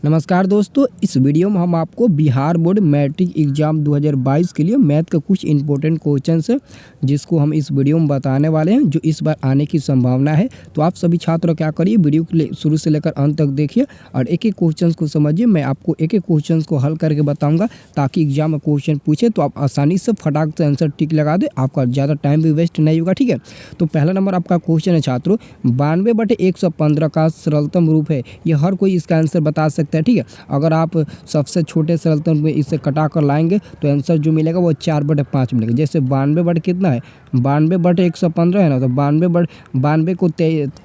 नमस्कार दोस्तों, इस वीडियो में हम आपको बिहार बोर्ड मैट्रिक एग्ज़ाम 2022 के लिए मैथ का कुछ इंपॉर्टेंट क्वेश्चंस है जिसको हम इस वीडियो में बताने वाले हैं जो इस बार आने की संभावना है। तो आप सभी छात्र क्या करिए, वीडियो को शुरू से लेकर अंत तक देखिए और एक एक क्वेश्चंस को समझिए। मैं आपको एक एक क्वेश्चंस को हल करके बताऊँगा ताकि एग्जाम में क्वेश्चन पूछे तो आप आसानी से फटाक से आंसर टिक लगा दे, आपका ज़्यादा टाइम भी वेस्ट नहीं होगा। ठीक है, तो पहला नंबर आपका क्वेश्चन है छात्रों, 92/115 का सरलतम रूप है। ये हर कोई इसका आंसर बता सकता है। ठीक है, अगर आप सबसे छोटे सरलतम में इसे कटा कर लाएंगे तो आंसर जो मिलेगा वो 4/5 मिलेगा। जैसे 92 बटे कितना है, 92/115 है ना, तो 92 को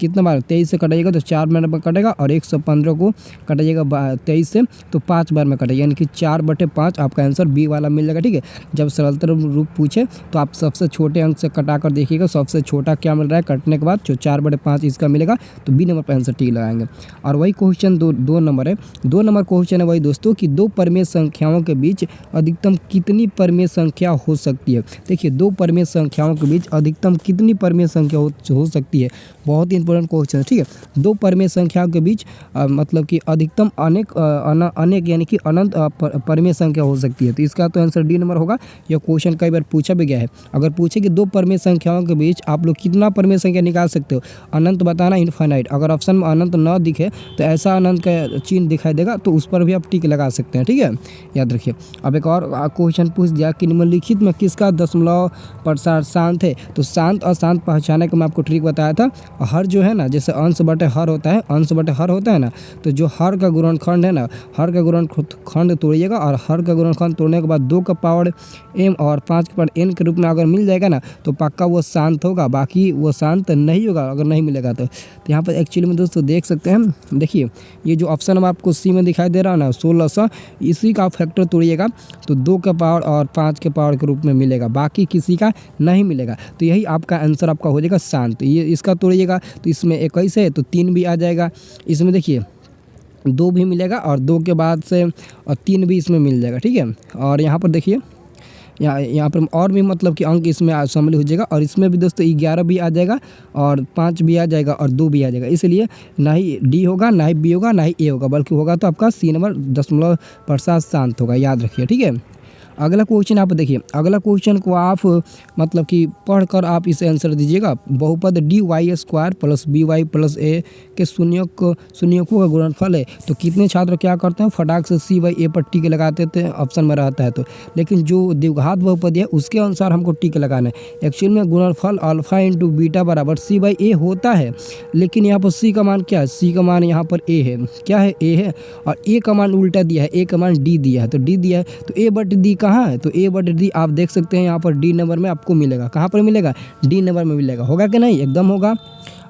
कितना बार 23 से कटाइएगा तो 4 बार में कटेगा और 115 को कटाइएगा 23 से तो 5 बार में कटेगा, यानी कि 4/5 आपका आंसर बी वाला मिल जाएगा। ठीक है, जब सरलतम रूप पूछे तो आप सबसे छोटे अंक से कटा कर देखिएगा सबसे छोटा क्या मिल रहा है कटने के बाद, जो 4/5 इसका मिलेगा तो बी नंबर पर आंसर टिक लगाएंगे। और वही क्वेश्चन दो नंबर है, 2 नंबर क्वेश्चन है वही दोस्तों कि दो परमेय संख्याओं के बीच अधिकतम कितनी परमेय संख्या हो सकती है। देखिए, दो परमेय संख्याओं के बीच अधिकतम कितनी परमेय संख्या हो सकती है, बहुत ही इंपॉर्टेंट क्वेश्चन है। ठीक है, दो परमेय संख्याओं के बीच मतलब कि अधिकतम अनेक यानी कि अनंत परमेय संख्या हो सकती है, तो इसका तो आंसर डी नंबर होगा। यह क्वेश्चन कई बार पूछा भी गया है। अगर पूछे कि दो परमेय संख्याओं के बीच आप लोग कितना परमेय संख्या निकाल सकते हो, अनंत बताना, इनफाइनाइट। अगर ऑप्शन में अनंत न दिखे तो ऐसा अनंत का चिन्ह दिखाई देगा तो उस पर भी आप टिक लगा सकते हैं। ठीक है, याद रखिए। अब एक और क्वेश्चन पूछ दिया कि निम्नलिखित में किसका दशमलव प्रसार शांत है। तो शांत और शांत पहचाने का मैं आपको ट्रिक बताया था। हर जो है ना, जैसे अंश बटे हर होता है, अंश बटे हर होता है ना, तो जो हर का गुणनखंड है ना, हर का गुणनखंड तोड़िएगा और हर का गुणनखंड तोड़ने के बाद 2 का पावर m और 5 का पावर n के रूप में अगर मिल जाएगा ना तो पक्का वो शांत होगा, बाकी वो शांत नहीं होगा अगर नहीं मिलेगा तो। यहाँ पर एक्चुअली में दोस्तों देख सकते हैं, देखिए ये जो ऑप्शन में आपको सी में दिखाई दे रहा है ना 1600, इसी का फैक्टर तोड़िएगा तो 2 का पावर और 5 के पावर के रूप में मिलेगा, बाकी किसी का नहीं मिलेगा। तो यही आपका आंसर आपका हो जाएगा शांत। ये इसका तोड़िएगा तो इसमें 21 है तो 3 भी आ जाएगा, इसमें देखिए 2 भी मिलेगा और 2 के बाद से और 3 भी इसमें मिल जाएगा। ठीक है, और यहाँ पर देखिए यहाँ पर और भी मतलब कि अंक इसमें शामिल हो जाएगा और इसमें भी दोस्तों 11 भी आ जाएगा और 5 भी आ जाएगा और 2 भी आ जाएगा। इसलिए ना ही डी होगा, ना ही बी होगा, ना ही ए होगा, बल्कि होगा तो आपका सी नंबर दशमलव प्रसार शांत होगा, याद रखिए। ठीक है, अगला क्वेश्चन आप देखिए, अगला क्वेश्चन को आप मतलब कि पढ़कर आप इसे आंसर दीजिएगा। बहुपद dy² plus by plus a के शून्यकों का गुणनफल है। तो कितने छात्र क्या करते हैं, फटाक से सी बाई ए पर टिक लगाते थे, ऑप्शन में रहता है तो। लेकिन जो द्विघात बहुपद है उसके अनुसार हमको टिक लगाना है। एक्चुअल में गुणनफल अल्फा इंटू बीटा बराबर सी बाई ए होता है, लेकिन यहाँ पर सी का मान क्या है, सी का मान यहाँ पर ए है, क्या है, ए है, और ए का मान उल्टा दिया है, ए का मान डी दिया है, तो डी दिया है तो ए बट डी कहाँ है, तो ए बट डी आप देख सकते हैं यहाँ पर डी नंबर में आपको मिलेगा। कहाँ पर मिलेगा, डी नंबर में मिलेगा। होगा कि नहीं, एकदम होगा।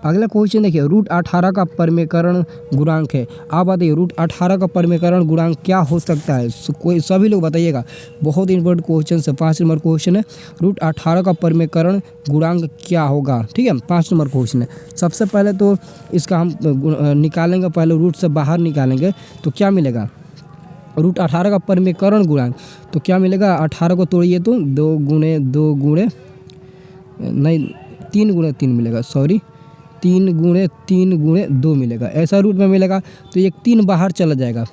अगला क्वेश्चन देखिए, √18 का परमीकरण गुणांक है। आप बताइए √18 का परमीकरण गुणांक क्या हो सकता है, कोई सभी लोग बताइएगा, बहुत इंपॉर्टेंट क्वेश्चन है। 5 नंबर क्वेश्चन है, √18 का परमीकरण गुणांक क्या होगा। ठीक है, 5 नंबर क्वेश्चन है। सबसे पहले तो इसका हम निकालेंगे, पहले रूट से बाहर निकालेंगे तो क्या मिलेगा, √18 का परमीकरण गुणांक तो क्या मिलेगा, 18 को तोड़िए तो 2 गुणे 3 मिलेगा, सॉरी 3 गुणे 2 मिलेगा, ऐसा रूट में मिलेगा। तो एक 3 बाहर चला जाएगा,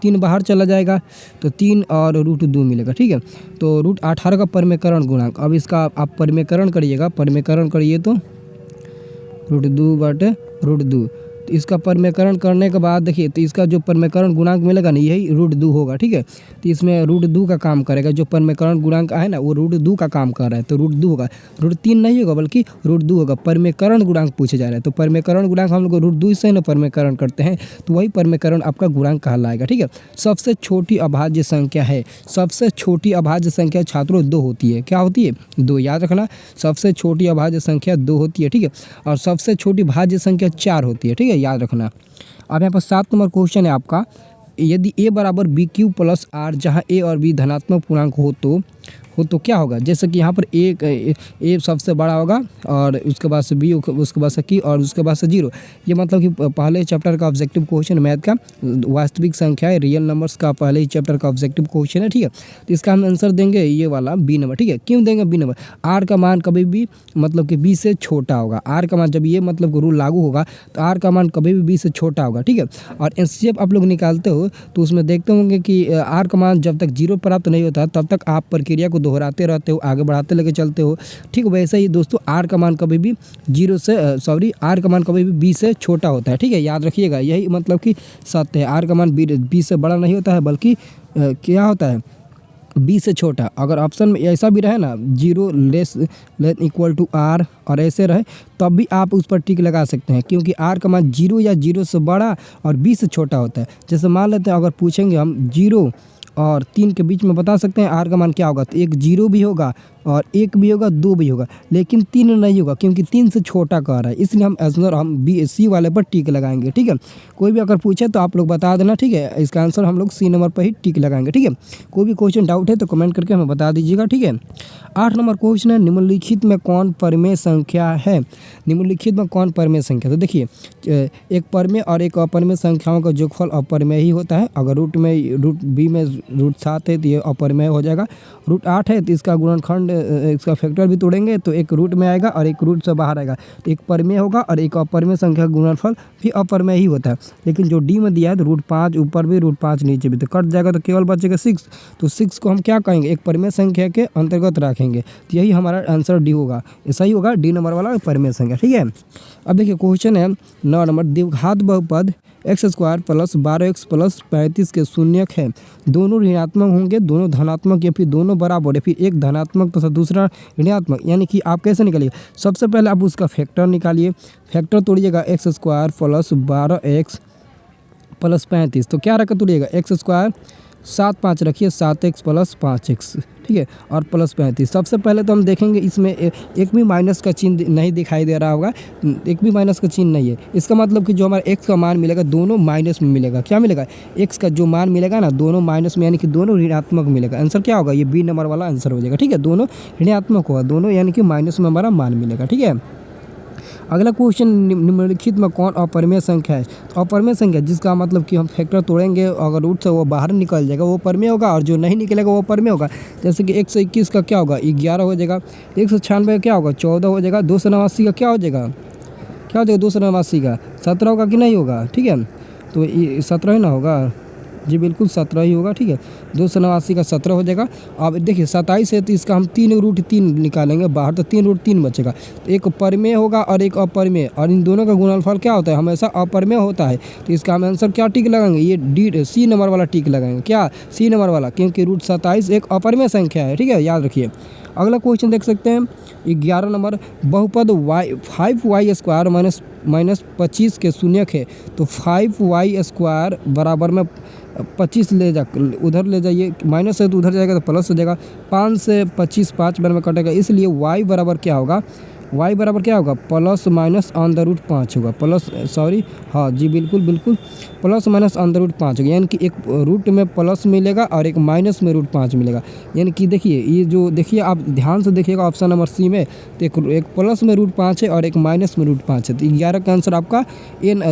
3 बाहर चला जाएगा तो 3 और √2 मिलेगा। ठीक है, तो √18 का परमीकरण गुणांक, अब इसका आप परमीकरण करिएगा, परमीकरण करिए तो √2/√2, तो इसका परमीकरण करने के बाद देखिए तो इसका जो परमीकरण गुणांक मिलेगा ना यही √2 होगा। ठीक है, तो इसमें √2 का काम करेगा, जो परमीकरण गुणांक है ना वो √2 का काम कर रहा है, तो √2 होगा, √3 नहीं होगा बल्कि √2 होगा। परमीकरण गुणांक पूछे जा रहा है तो परमीकरण गुणांक हम लोग √2 से ना परमीकरण करते हैं तो वही परमीकरण आपका गुणांक कहलाएगा। ठीक है, सबसे छोटी अभाज्य संख्या है, सबसे छोटी अभाज्य संख्या छात्रों 2 होती है। क्या होती है, 2, याद रखना, सबसे छोटी अभाज्य संख्या 2 होती है। ठीक है, और सबसे छोटी भाज्य संख्या 4 होती है। ठीक है, याद रखना। अब यहाँ पर 7 नंबर क्वेश्चन है आपका, यदि a बराबर BQ प्लस R जहाँ a और b धनात्मक पूर्णांक हो तो हो तो क्या होगा, जैसे कि यहाँ पर ए सबसे बड़ा होगा और उसके बाद से बी, उसके बाद से की और उसके बाद से जीरो। ये मतलब कि पहले चैप्टर का ऑब्जेक्टिव क्वेश्चन मैथ का, वास्तविक संख्याएं रियल नंबर्स का पहले ही चैप्टर का ऑब्जेक्टिव क्वेश्चन है, ठीक है। तो इसका हम आंसर देंगे ये वाला बी नंबर, ठीक है। क्यों देंगे बी नंबर, आर का मान कभी भी मतलब कि बी से छोटा होगा। आर का मान जब ये मतलब रूल लागू होगा तो आर का मान कभी भी बी से छोटा होगा, ठीक है। और एचसीएफ आप लोग निकालते हो तो उसमें देखते होंगे कि आर का मान जब तक जीरो प्राप्त नहीं होता तब तक आप प्रक्रिया को दोहराते रहते हो, आगे बढ़ाते लेके चलते हो, ठीक। वैसे ही दोस्तों आर का मान कभी भी आर का मान कभी भी बी से छोटा होता है, ठीक है, याद रखिएगा। यही मतलब कि सत्य है, आर का मान बी से बड़ा नहीं होता है बल्कि क्या होता है, बी से छोटा। अगर ऑप्शन में ऐसा भी रहे ना, zero less equal to r और ऐसे रहे तब भी आप उस पर टिक लगा सकते हैं, क्योंकि आर का मान जीरो या जीरो से बड़ा और बी से छोटा होता है। जैसे मान लेते हैं अगर पूछेंगे हम जीरो और 3 के बीच में बता सकते हैं आर का मान क्या होगा, तो एक जीरो भी होगा और एक भी होगा, दो भी होगा, लेकिन 3 नहीं होगा क्योंकि 3 से छोटा कह रहा है, इसलिए हम आंसर हम बी सी वाले पर टिक लगाएंगे, ठीक है। कोई भी अगर पूछे तो आप लोग बता देना, ठीक है। इसका आंसर हम लोग सी नंबर पर ही टिक लगाएंगे, ठीक है। कोई भी क्वेश्चन डाउट है तो कमेंट करके हमें बता दीजिएगा, ठीक है। 8 नंबर क्वेश्चन है, निम्नलिखित में कौन परिमेय संख्या है। निम्नलिखित में कौन परिमेय संख्या, तो देखिए एक परिमेय और एक अपरिमेय संख्याओं का जोगफल अपरिमेय ही होता है। अगर रूट बी में रूट 7 है तो ये अपरिमेय हो जाएगा। रूट 8 है तो इसका गुणनखंड, इसका फैक्टर भी तोड़ेंगे तो एक रूट में आएगा और एक रूट से बाहर आएगा, तो एक परिमेय होगा और एक अपरिमेय संख्या का गुणनफल भी अपरिमेय ही होता है। लेकिन जो डी में दिया है तो रूट 5 ऊपर भी रूट 5 नीचे भी, तो कट जाएगा तो केवल बचेगा 6। तो 6 को हम क्या कहेंगे, एक परिमेय संख्या के अंतर्गत रखेंगे, तो यही हमारा आंसर डी होगा, ऐसा ही होगा डी नंबर वाला परिमेय संख्या, ठीक है। अब देखिए क्वेश्चन है 9 नंबर, द्विघात बहुपद x square plus 12x plus 35 के शून्यक है, दोनों ऋणात्मक होंगे, दोनों धनात्मक या फिर दोनों बराबर या फिर एक धनात्मक तथा दूसरा ऋणात्मक, यानी कि आप कैसे निकालिए, सबसे पहले आप उसका फैक्टर निकालिए। फैक्टर तोड़िएगा x square plus 12x plus 35, तो क्या रखकर तोड़िएगा, एक्स स्क्वायर 7 5 रखिए, 7x प्लस 5x, ठीक है, और प्लस 35। सबसे पहले तो हम देखेंगे इसमें एक भी माइनस का चिन्ह नहीं दिखाई दे रहा होगा, एक भी माइनस का चिन्ह नहीं है। इसका मतलब कि जो हमारा x का मान मिलेगा दोनों माइनस में मिलेगा। क्या मिलेगा, x का जो मान मिलेगा ना दोनों माइनस में, यानी कि दोनों ऋणात्मक मिलेगा। आंसर क्या होगा, ये बी नंबर वाला आंसर हो जाएगा, ठीक है। दोनों ऋणात्मक होगा, दोनों यानी कि माइनस में हमारा मान मिलेगा, ठीक है। अगला क्वेश्चन, निम्नलिखित में कौन अपरिमेय संख्या है। तो अपरिमेय संख्या जिसका मतलब कि हम फैक्टर तोड़ेंगे अगर रूट से वो बाहर निकल जाएगा वो परिमेय होगा, और जो नहीं निकलेगा वो अपरिमेय होगा। जैसे कि 121 का क्या होगा, 11 हो जाएगा। 196 का क्या होगा, 14 हो जाएगा। 289 का क्या हो जाएगा, 289 का 17 होगा कि नहीं होगा, ठीक है। तो ये 17 ही ना होगा, जी बिल्कुल 17 ही होगा, ठीक है। 289 का 17 हो जाएगा। अब देखिए 27 है तो इसका हम 3 रूट 3 निकालेंगे बाहर, तो 3 रूट 3 बचेगा। तो एक परिमेय होगा और एक अपरिमेय, और इन दोनों का गुणनफल क्या होता है, हमेशा अपरिमेय होता है। तो इसका हम आंसर क्या टिक लगाएंगे, ये डी सी नंबर वाला टिक लगाएंगे, क्या सी नंबर वाला, क्योंकि रूट 27 एक अपरिमेय संख्या है, ठीक है, याद रखिए। अगला क्वेश्चन देख सकते हैं 11 नंबर, बहुपद y 5y² माइनस 25 के शून्यक है। तो 5y² बराबर में 25 उधर ले जाइए, माइनस है तो उधर जाएगा तो प्लस हो जाएगा। 5 से 25 5 बार में कटेगा, इसलिए y बराबर क्या होगा, y बराबर क्या होगा, plus minus on the root 5 होगा, हाँ जी बिल्कुल plus minus on the root 5 होगा, यानी कि एक रूट में प्लस मिलेगा और एक माइनस में रूट 5 मिलेगा। यानी कि देखिए ये जो देखिए आप ध्यान से देखिएगा ऑप्शन नंबर सी में, तो एक प्लस में रूट 5 है और एक माइनस में रूट 5 है। तो 11 का आंसर आपका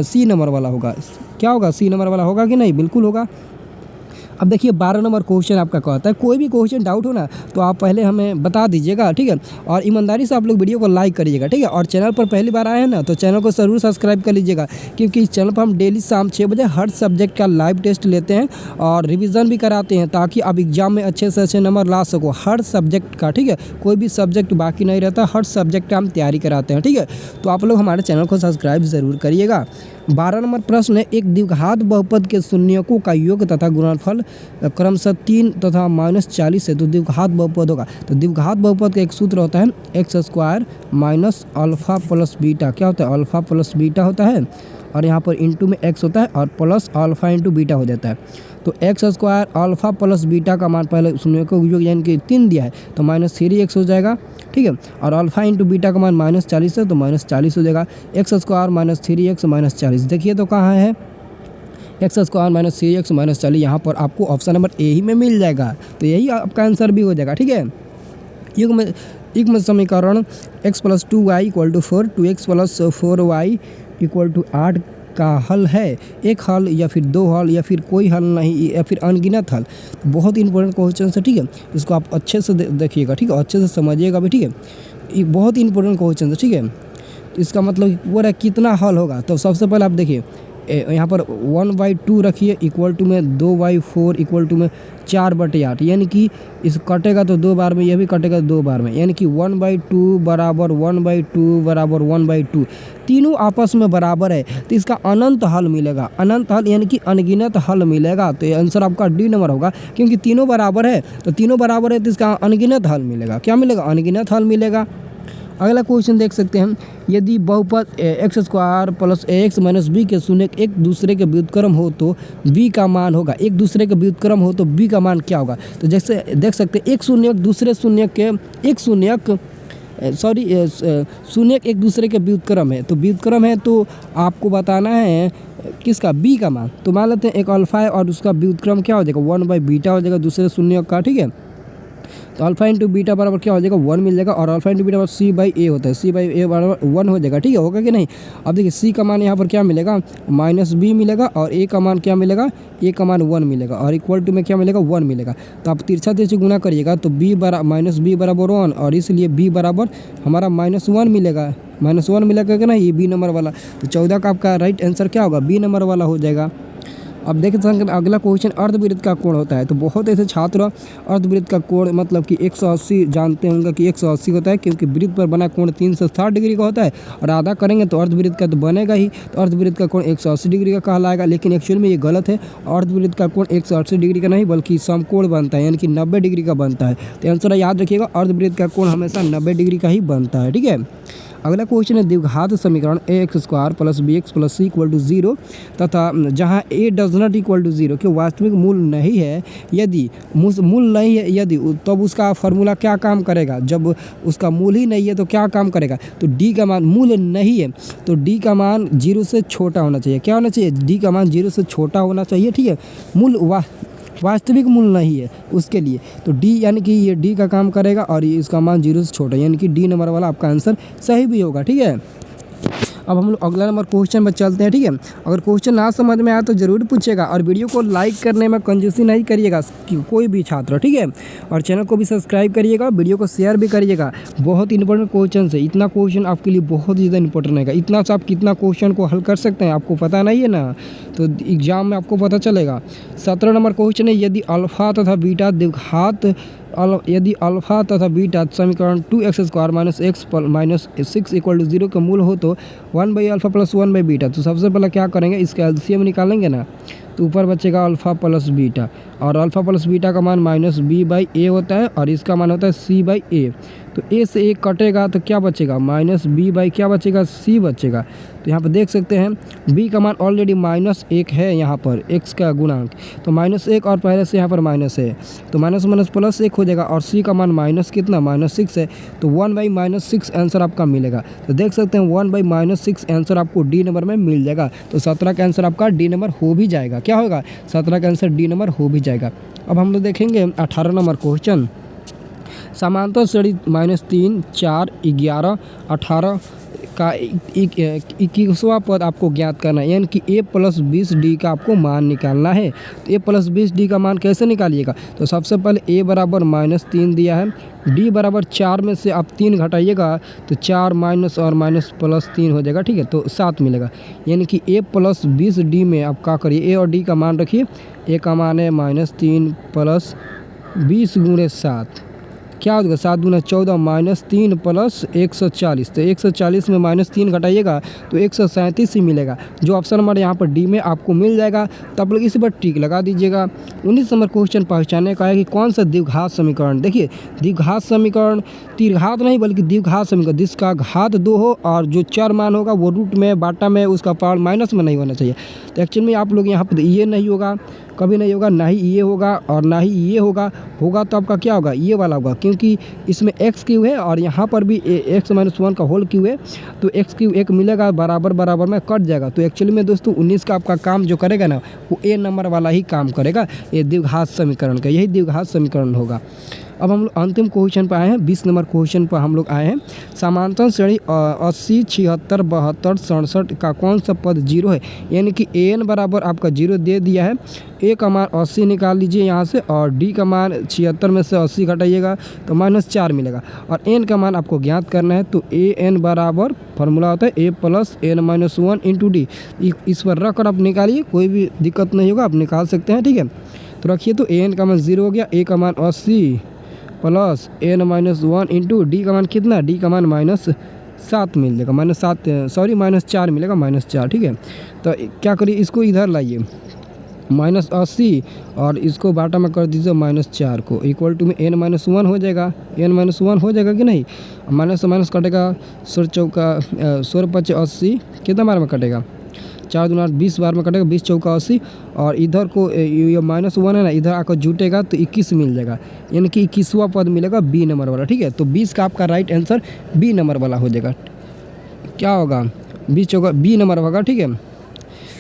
सी नंबर वाला होगा। क्या होगा, सी नंबर वाला होगा कि नहीं, बिल्कुल होगा। अब देखिए 12 नंबर क्वेश्चन आपका कहता है, कोई भी क्वेश्चन डाउट हो ना तो आप पहले हमें बता दीजिएगा, ठीक है। और ईमानदारी से आप लोग वीडियो को लाइक करिएगा, ठीक है। और चैनल पर पहली बार आए हैं ना तो चैनल को ज़रूर सब्सक्राइब कर लीजिएगा, क्योंकि इस चैनल पर हम डेली शाम 6 बजे हर सब्जेक्ट का लाइव टेस्ट लेते हैं और रिविज़न भी कराते हैं, ताकि आप एग्जाम में अच्छे से अच्छे नंबर ला सको हर सब्जेक्ट का, ठीक है। कोई भी सब्जेक्ट बाकी नहीं रहता, हर सब्जेक्ट का हम तैयारी कराते हैं, ठीक है। तो आप लोग हमारे चैनल को सब्सक्राइब ज़रूर करिएगा। 12 नंबर प्रश्न है, एक द्विघात बहुपद के शून्यकों का योग तथा गुणनफल क्रमशः 3 तथा -40 है, तो द्विघात बहुपद होगा। तो द्विघात बहुपद का एक सूत्र होता है x square minus alpha plus beta, क्या होता है, अल्फ़ा प्लस बीटा होता है, और यहाँ पर इंटू में एक्स होता है और प्लस अल्फ़ा इंटू बीटा हो जाता है। तो x square alpha plus beta का मान पहले शून्यकों का योग यानी कि 3 दिया है तो -3x हो जाएगा, ठीक है। और अल्फ़ा इंटू बीटा का मान -40 है तो -40 हो जाएगा। एक्स स्क्वायर -3x -40, देखिए तो कहाँ है, एक्स स्क्वायर -3x -40, यहाँ पर आपको ऑप्शन नंबर ए ही में मिल जाएगा, तो यही आपका आंसर भी हो जाएगा, ठीक है। युग्म समीकरण x + 2y = 4 2x + 4y = 8 का हल है। एक हल या फिर दो हल या फिर कोई हल नहीं या फिर अनगिनत हल। बहुत इंपॉर्टेंट क्वेश्चन है, ठीक है। इसको आप अच्छे से देखिएगा, ठीक है, अच्छे से समझिएगा भी, ठीक है। ये बहुत इंपॉर्टेंट क्वेश्चन है, ठीक है। तो इसका मतलब पूरा कितना हल होगा। तो सबसे पहले आप देखिए यहाँ पर 1/2 रखिए इक्वल टू में 2/4 इक्वल टू में 4/8, यानी कि इस कटेगा तो 2 बार में, यह भी कटेगा 2 बार में, यानी कि 1/2 बराबर 1/2 बराबर 1/2, तीनों आपस में बराबर है। तो इसका अनंत हल मिलेगा, अनंत हल यानी कि अनगिनत हल मिलेगा। तो ये आंसर आपका डी नंबर होगा, क्योंकि तीनों बराबर है। तो तीनों बराबर है तो इसका अनगिनत हल मिलेगा। क्या मिलेगा? अनगिनत हल मिलेगा। अगला क्वेश्चन देख सकते हैं, यदि बहुपद x² + ax - b के शून्य एक दूसरे के व्युत्क्रम हो तो b का मान होगा। एक दूसरे के व्युत्क्रम हो तो b का मान क्या होगा? तो जैसे देख सकते हैं एक शून्यक दूसरे शून्यक के शून्यक एक दूसरे के व्युत्क्रम है। तो व्युत्क्रम है तो आपको बताना है किसका? b का मान। तो मान लेते हैं एक अल्फा है और उसका व्युत्क्रम क्या हो जाएगा? 1/बीटा हो जाएगा दूसरे शून्यक का, ठीक है। तो अल्फा इंटू बीटा बराबर क्या हो जाएगा? 1 मिल जाएगा। और अल्फा इंटू बीटा बराबर c/a होता है, c/a बराबर 1 हो जाएगा, ठीक है। होगा कि नहीं? अब देखिए c का मान यहाँ पर क्या मिलेगा? -b मिलेगा और a का मान क्या मिलेगा? a का मान 1 मिलेगा और इक्वल टू में क्या मिलेगा? 1 मिलेगा। तो आप तिरछा तिरछी गुना करिएगा तो b बराबर 1 और इसलिए b बराबर हमारा -1 मिलेगा। -1 मिलेगा कि नहीं? ये b नंबर वाला। तो 14 का आपका राइट आंसर क्या होगा? b नंबर वाला हो जाएगा। अब देख सकते हैं अगला क्वेश्चन, अर्धवृत्त का कोण होता है। तो बहुत ऐसे छात्र अर्धवृत्त का कोण मतलब कि 180 जानते होंगे कि 180 होता है, क्योंकि वृत्त पर बना कोण 360 डिग्री का होता है और आधा करेंगे तो अर्धवृत्त का तो बनेगा ही। तो अर्धवृत्त का कोण 180 डिग्री का कहलाएगा, लेकिन एक्चुअल में ये गलत है। अर्धवृत्त का कोण 180 डिग्री का नहीं बल्कि समकोण बनता है, यानी कि 90 डिग्री का बनता है। तो आंसर याद रखिएगा, अर्धवृत्त का कोण हमेशा 90 डिग्री का ही बनता है, ठीक है। अगला क्वेश्चन है, द्विघात समीकरण ax² + bx + c = 0 तथा जहां a does not equal to 0 के वास्तविक मूल नहीं है, यदि मूल नहीं है यदि तब उसका फार्मूला क्या काम करेगा? जब उसका मूल ही नहीं है तो क्या काम करेगा? तो d का मान मूल नहीं है तो d का मान 0 से छोटा होना चाहिए। क्या होना चाहिए? d का मान 0 से छोटा होना चाहिए, ठीक है। मूल वास्तविक मूल नहीं है उसके लिए तो d यानी कि ये d का काम करेगा और ये इसका मान 0 से छोटा, यानी कि d नंबर वाला आपका आंसर सही भी होगा, ठीक है। अब हम लोग अगला नंबर क्वेश्चन पर चलते हैं, ठीक है। अगर क्वेश्चन ना समझ में आया तो ज़रूर पूछेगा और वीडियो को लाइक करने में कंजूसी नहीं करिएगा कोई भी छात्र, ठीक है। और चैनल को भी सब्सक्राइब करिएगा, वीडियो को शेयर भी करिएगा। बहुत इंपॉर्टेंट क्वेश्चन है, इतना क्वेश्चन आपके लिए बहुत ज़्यादा इंपॉर्टेंट है। इतना से आप कितना क्वेश्चन को हल कर सकते हैं आपको पता नहीं है ना, तो एग्जाम में आपको पता चलेगा। 17 नंबर क्वेश्चन है, यदि अल्फा तथा बीटा द्विघात यदि अल्फा तथा बीटा समीकरण 2x² - x - 6 = 0 का मूल हो तो 1/α + 1/बीटा। तो सबसे पहले क्या करेंगे? इसका एलसीएम निकालेंगे ना, तो ऊपर बचेगा अल्फा प्लस बीटा और अल्फा प्लस बीटा का मान -b/a होता है और इसका मान होता है c/a। तो a से a कटेगा तो क्या बचेगा? -b/ क्या बचेगा? c बचेगा। तो यहाँ पर देख सकते हैं b का मान ऑलरेडी -1 है, यहाँ पर x का गुणांक तो -1 और पहले से यहाँ पर माइनस है तो माइनस +1 हो जाएगा और c का मान माइनस कितना? -6 है। तो 1/-6 आंसर आपका मिलेगा। तो देख सकते हैं 1/-6 आंसर आपको डी नंबर में मिल जाएगा। तो 17 का आंसर आपका डी नंबर हो भी जाएगा। क्या होगा? 17 का आंसर डी नंबर हो भी जाएगा। अब हम लोग देखेंगे 18 नंबर क्वेश्चन, समांतर श्रेणी -3, 4, 11, 18 का 21वां पद आपको ज्ञात करना है, यानी कि a + 20d का आपको मान निकालना है। तो a + 20d का मान कैसे निकालिएगा? तो सबसे पहले a बराबर -3 दिया है, d बराबर 4 में से आप 3 घटाइएगा तो 4 माइनस और माइनस +3 हो जाएगा, ठीक है। तो 7 मिलेगा, यानी कि a + 20d में आप क्या करिए? a और d का मान रखिए। a का मान है -3 + 20 × 7 क्या हो जाएगा? 7 दूना 14 -3 + 140। तो 140 में -3 घटाइएगा तो 137 ही मिलेगा, जो ऑप्शन नंबर यहाँ पर डी में आपको मिल जाएगा। तो आप लोग इसी पर टिक लगा दीजिएगा। 19 नंबर क्वेश्चन पहचानने का है कि कौन सा द्विघात समीकरण, देखिए द्विघात समीकरण त्रिघात नहीं बल्कि द्विघात समीकरण जिसका घात 2 हो और जो चर मान होगा वो रूट में बाटा में उसका पावर माइनस में नहीं होना चाहिए। तो एक्चुअल में आप लोग यहाँ पर ये नहीं होगा, कभी नहीं होगा, ना ही ये होगा और ना ही ये होगा तो आपका क्या होगा? ये वाला होगा, क्योंकि इसमें x³ है और यहाँ पर भी x - 1 का होल क्यू है। तो x³ एक मिलेगा बराबर बराबर में कट जाएगा। तो एक्चुअली में दोस्तों 19 का आपका काम जो करेगा ना वो a नंबर वाला ही काम करेगा, ये द्विघात समीकरण का, यही द्विघात समीकरण होगा। अब हम लोग अंतिम क्वेश्चन पर आए हैं, 20 नंबर क्वेश्चन पर हम लोग आए हैं। समांतर श्रेणी 80, 76, 72, 67 का कौन सा पद 0 है, यानी कि an बराबर आपका 0 दे दिया है। a का मान 80 निकाल लीजिए यहाँ से, और d का मान 76 में से 80 घटाइएगा तो -4 मिलेगा, और n का मान आपको ज्ञात करना है। तो an बराबर फार्मूला होता है a plus n-1 into D. इस पर रख कर आप निकालिए, कोई भी दिक्कत नहीं होगा, आप निकाल सकते हैं, ठीक है। तो रखिए, तो an का मान 0 हो गया, a का मान 80 प्लस n-1 इंटू डी का मान कितना, d का मान -7 मिल जाएगा, -4 मिलेगा, -4, ठीक है। तो क्या करिए, इसको इधर लाइए, -80 और इसको बाटा में कर दीजिए -4 को, इक्वल टू में n-1 हो जाएगा, n-1 हो जाएगा कि नहीं। माइनस माइनस कटेगा, 16 80 कितना बार में कटेगा, 4 दूना 20 बार में कटेगा, 20 चौका 80, और इधर को ये -1 है ना, इधर आकर जुटेगा तो 21 मिल जाएगा, यानी कि 21वां पद मिलेगा बी नंबर वाला, ठीक है। तो 20 का आपका राइट आंसर बी नंबर वाला हो जाएगा। क्या होगा, 20 चौका बी नंबर होगा, ठीक है।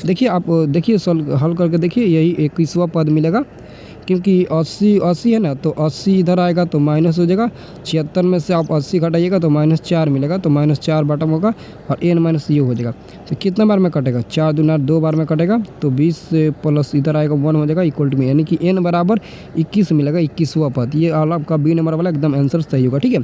देखिए, आप देखिए हल करके देखिए, यही 21वां पद मिलेगा, क्योंकि 80 है ना, तो 80 इधर आएगा तो माइनस हो जाएगा, 76 में से आप 80 घटाइएगा तो -4 मिलेगा, तो -4 बटम होगा, और n- ये हो जाएगा। तो कितना बार में कटेगा, 4 दूना 2 बार में कटेगा, तो 20 प्लस इधर आएगा 1 हो जाएगा, इक्वल टू में, यानी कि n बराबर 21 मिलेगा, 21वां पद। ये आपका बी नंबर वाला एकदम आंसर सही होगा, ठीक है।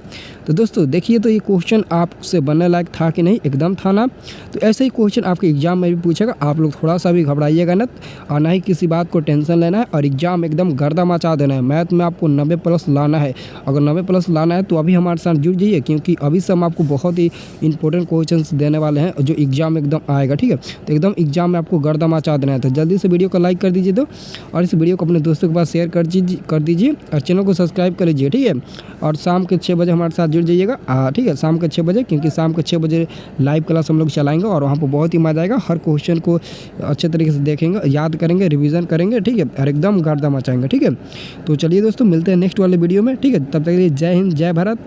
तो दोस्तों देखिए, तो ये क्वेश्चन आपसे बनने लायक था कि नहीं, एकदम था ना। तो ऐसे ही क्वेश्चन आपके एग्जाम में भी पूछेगा, आप लोग थोड़ा सा भी घबराइएगा ना, और ना ही किसी बात को टेंशन लेना है, और एग्जाम एकदम गर्दा मचा देना है। मैथ में आपको 90+ लाना है, अगर 90+ लाना है तो अभी हमारे साथ जुड़ जाइए, क्योंकि अभी से हम आपको बहुत ही इंपॉर्टेंट क्वेश्चंस देने वाले हैं जो एग्जाम में एकदम आएगा, ठीक है। तो एकदम एग्जाम में आपको गर्दा मचा देना है, तो जल्दी से वीडियो को लाइक कर दीजिए, तो और इस वीडियो को अपने दोस्तों के पास शेयर कर दीजिए, और चैनल को सब्सक्राइब कर लीजिए, ठीक है। और शाम के 6 बजे हमारे साथ जुड़ जाइएगा, ठीक है, शाम के 6 बजे, क्योंकि शाम के 6 बजे लाइव क्लास हम लोग चलाएंगे, और वहाँ पर बहुत ही मजा आएगा। हर क्वेश्चन को अच्छे तरीके से देखेंगे, याद करेंगे, रिविज़न करेंगे, ठीक है, और एकदम गर्दा मचाएंगे, ठीक है। तो चलिए दोस्तों, मिलते हैं नेक्स्ट वाले वीडियो में, ठीक है। तब तक के लिए जय हिंद, जय भारत।